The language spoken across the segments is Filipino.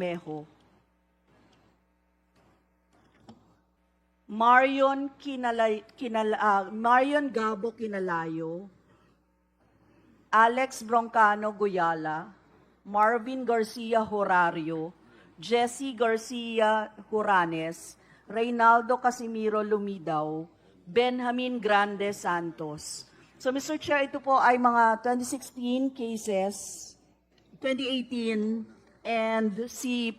Bermejo. Marion Gabo Kinalayo, Alex Broncano Guyala, Marvin Garcia Horario, Jesse Garcia Juranes, Reynaldo Casimiro Lumidaw, Benjamin Grande Santos. So Mr. Chair, ito po ay mga 2016 cases, 2018, and si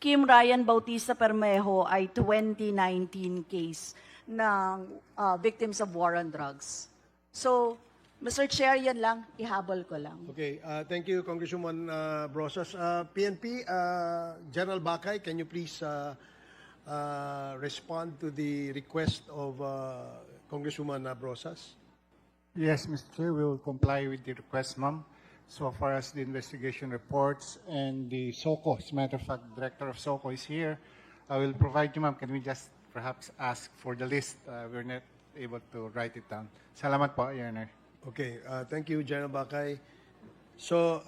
Kim Ryan Bautista Bermejo ay 2019 case ng victims of war on drugs. So, Mr. Chair, yan lang, ihabol ko lang. Okay, thank you, Congresswoman Brosas. PNP, General Bakay, can you please respond to the request of Congresswoman Brosas? Yes, Mr. Chair, we will comply with the request, ma'am. So far as the investigation reports and the SOCO, as a matter of fact, Director of SOCO is here. I will provide you, ma'am. Can we just perhaps ask for the list? We're not able to write it down. Salamat po, Your Honor. Okay, thank you, General Bakay. So,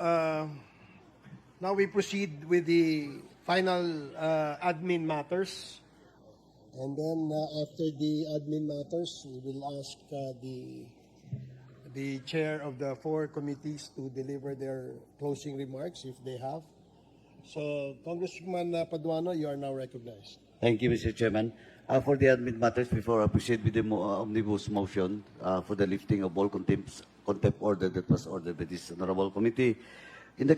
now we proceed with the final admin matters. And then after the admin matters, we will ask the chair of the 4 committees to deliver their closing remarks if they have. So, Congressman Paduano, you are now recognized. Thank you, Mr. Chairman. For the admin matters, before I proceed with the omnibus motion for the lifting of all contempt order that was ordered by this honorable committee, in the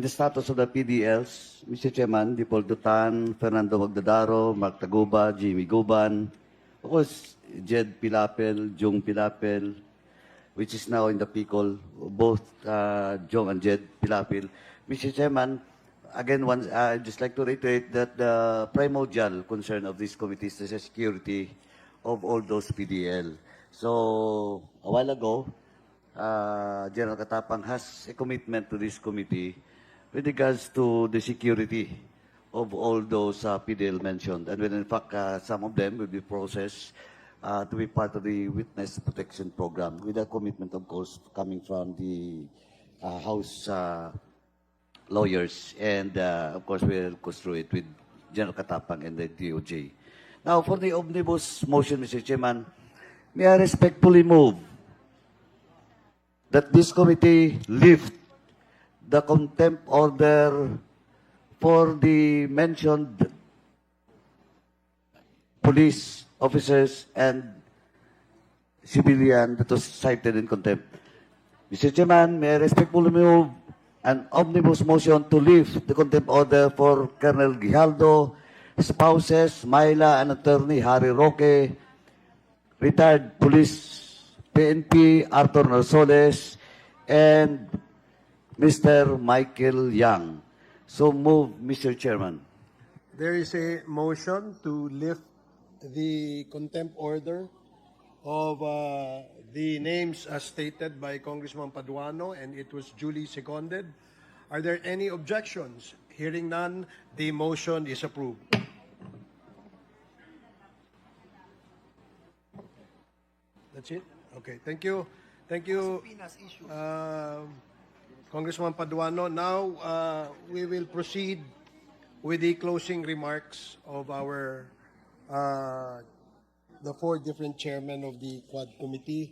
status of the PDLs, Mr. Chairman, Dipol Dutan, Fernando Magdadaro, Mark Taguba, Jimmy Guban, of course, Jed Pilapel, Jung Pilapel, which is now in the PICOL, both Jong and Jed Pilapil. Mr. Chairman, again, I'd just like to reiterate that the primordial concern of this committee is the security of all those PDL. So, a while ago, General Katapang has a commitment to this committee with regards to the security of all those PDL mentioned. And when in fact, some of them will be processed to be part of the witness protection program, with a commitment, of course, coming from the House lawyers, and of course, we'll go through it with General Katapang and the DOJ. Now, for the omnibus motion, Mr. Chairman, may I respectfully move that this committee lift the contempt order for the mentioned police officers and civilian that was cited in contempt. Mr. Chairman, may I respectfully move an omnibus motion to lift the contempt order for Colonel Grijaldo, spouses, Myla, and attorney Harry Roque, retired police PNP Arthur Narsoles, and Mr. Michael Yang. So move, Mr. Chairman. There is a motion to lift the contempt order of the names as stated by Congressman Paduano, and it was duly seconded. Are there any objections? Hearing none, the motion is approved. That's it? Okay, thank you. Thank you, Congressman Paduano. Now, we will proceed with the closing remarks of our the 4 different chairmen of the Quad Committee.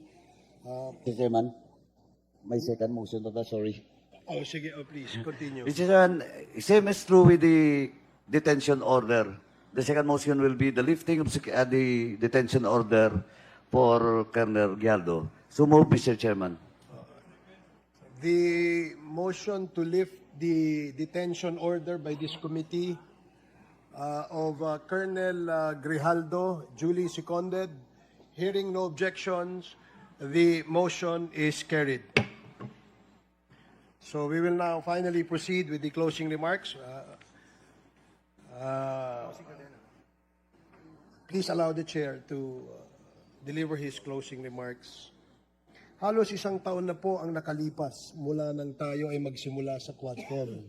Mr. Chairman, my second motion to that, sorry. Oh, sige, please, continue. Mr. Chairman, same is true with the detention order. The second motion will be the lifting of the detention order for Colonel Grijaldo. So move, Mr. Chairman. The motion to lift the detention order by this committee of Colonel Grijaldo, duly seconded. Hearing no objections, the motion is carried. So we will now finally proceed with the closing remarks. Please allow the chair to deliver his closing remarks. Halos isang taon na po ang nakalipas mula nang tayo ay magsimula sa Quadcom.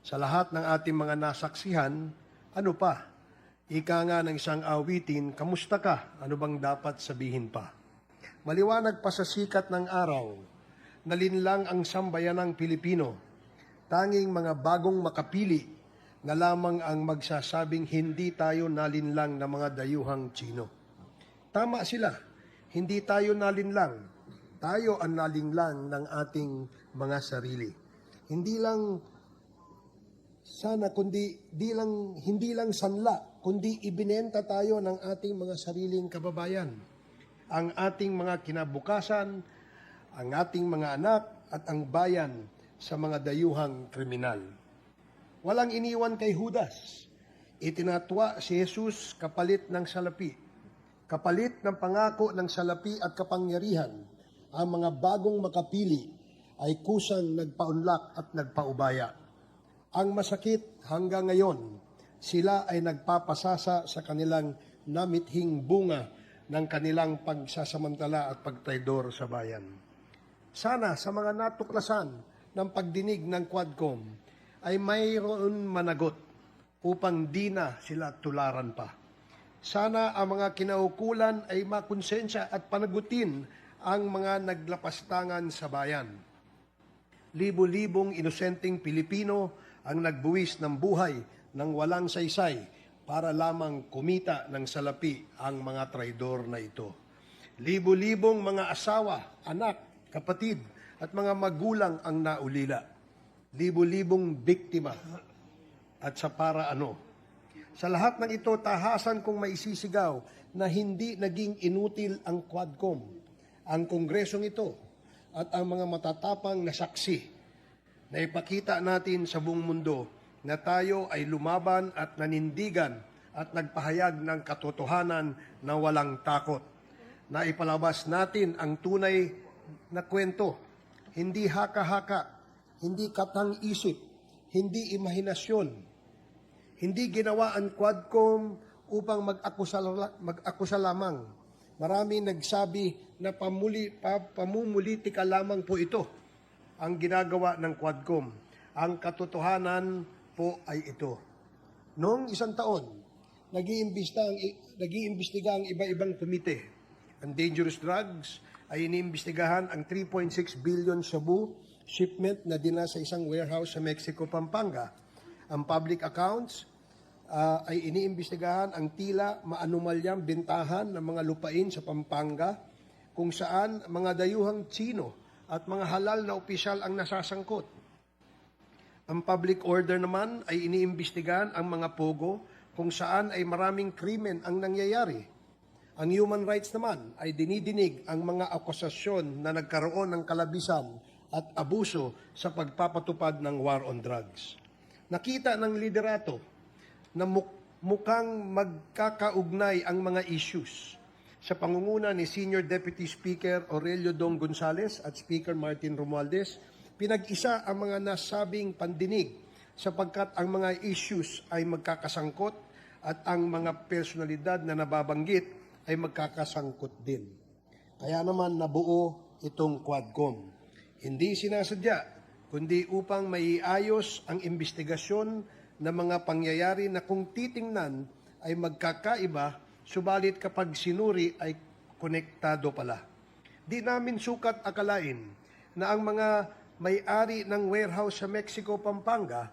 Sa lahat ng ating mga nasaksihan, ano pa? Ika nga ng isang awitin, kamusta ka? Ano bang dapat sabihin pa? Maliwanag pa sa sikat ng araw, nalinlang ang sambayanang Pilipino. Tanging mga bagong makapili na lamang ang magsasabing hindi tayo nalinlang ng mga dayuhang Tsino. Tama sila, hindi tayo nalinlang. Tayo ang nalinlang ng ating mga sarili. Hindi lang sana kundi hindi lang sanla, kundi ibinenta tayo ng ating mga sariling kababayan. Ang ating mga kinabukasan, ang ating mga anak at ang bayan sa mga dayuhang kriminal. Walang iniwan kay Judas. Itinatwa si Jesus kapalit ng salapi. Kapalit ng pangako ng salapi at kapangyarihan. Ang mga bagong makapili ay kusang nagpaunlak at nagpaubaya. Ang masakit hanggang ngayon, sila ay nagpapasasa sa kanilang namithing bunga ng kanilang pagsasamantala at pagtraidor sa bayan. Sana sa mga natuklasan ng pagdinig ng Quadcom ay mayroon managot upang di na sila tularan pa. Sana ang mga kinaukulan ay makonsensya at panagutin ang mga naglapastangan sa bayan. Libo-libong inosenteng Pilipino ang nagbuwis ng buhay ng walang saysay para lamang kumita ng salapi ang mga traidor na ito. Libo-libong mga asawa, anak, kapatid at mga magulang ang naulila. Libo-libong biktima at sa para ano. Sa lahat ng ito, tahasan kong maisisigaw na hindi naging inutil ang Quadcom, ang kongresong ito at ang mga matatapang na saksi na ipakita natin sa buong mundo na tayo ay lumaban at nanindigan at nagpahayag ng katotohanan na walang takot. Na ipalabas natin ang tunay na kwento, hindi haka-haka, hindi katang-isip, hindi imahinasyon, hindi ginawa ang Quadcom upang mag-akusa lamang. Marami nagsabi na pamumulitika lamang po ito ang ginagawa ng Quadcom. Ang katotohanan po ay ito. Noong isang taon, nag-iimbestiga ang iba-ibang komite. Ang dangerous drugs ay iniimbestigahan ang 3.6 billion shabu shipment na dinala sa isang warehouse sa Mexico, Pampanga. Ang public accounts ay iniimbestigahan ang tila maanumalyang bentahan ng mga lupain sa Pampanga kung saan mga dayuhang Tsino at mga halal na opisyal ang nasasangkot. Ang public order naman ay iniimbestigahan ang mga pogo kung saan ay maraming krimen ang nangyayari. Ang human rights naman ay dinidinig ang mga akusasyon na nagkaroon ng kalabisan at abuso sa pagpapatupad ng war on drugs. Nakita ng liderato na mukhang magkakaugnay ang mga issues sa pangunguna ni Senior Deputy Speaker Aurelio Dong Gonzales at Speaker Martin Romualdez. Pinag-isa ang mga nasabing pandinig sapagkat ang mga issues ay magkakasangkot at ang mga personalidad na nababanggit ay magkakasangkot din. Kaya naman nabuo itong Quadcom. Hindi sinasadya, kundi upang maiayos ang investigasyon ng mga pangyayari na kung titingnan ay magkakaiba, subalit kapag sinuri ay konektado pala. Di namin sukat akalain na ang mga may-ari ng warehouse sa Mexico, Pampanga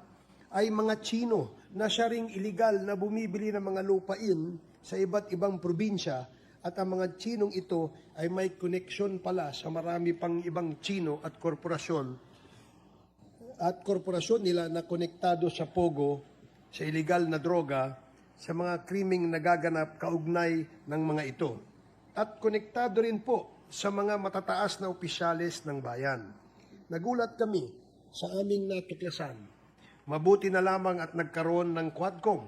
ay mga Tsino na siya ring iligal na bumibili ng mga lupain sa iba't ibang probinsya at ang mga Tsinong ito ay may koneksyon pala sa marami pang ibang Tsino at korporasyon nila na konektado sa pogo, sa illegal na droga, sa mga krimeng nagaganap kaugnay ng mga ito. At konektado rin po sa mga matataas na opisyales ng bayan. Nagulat kami sa aming natuklasan. Mabuti na lamang at nagkaroon ng Quadcom.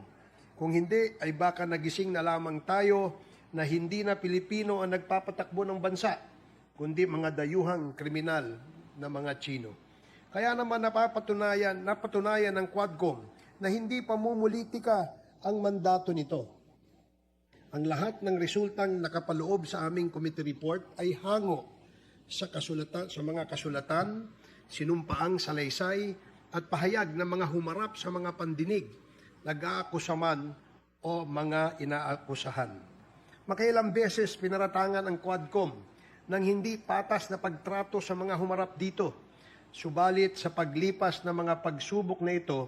Kung hindi, ay baka nagising na lamang tayo na hindi na Pilipino ang nagpapatakbo ng bansa, kundi mga dayuhang kriminal na mga Tsino. Kaya naman napatunayan ng Quadcom na hindi pamumulitika ang mandato nito. Ang lahat ng resultang nakapaloob sa aming committee report ay hango sa mga kasulatan, sinumpaang salaysay at pahayag ng mga humarap sa mga pandinig, nag-aakusa man o mga inaakusahan. Makailang beses pinaratangan ang Quadcom ng hindi patas na pagtrato sa mga humarap dito. Subalit sa paglipas ng mga pagsubok na ito,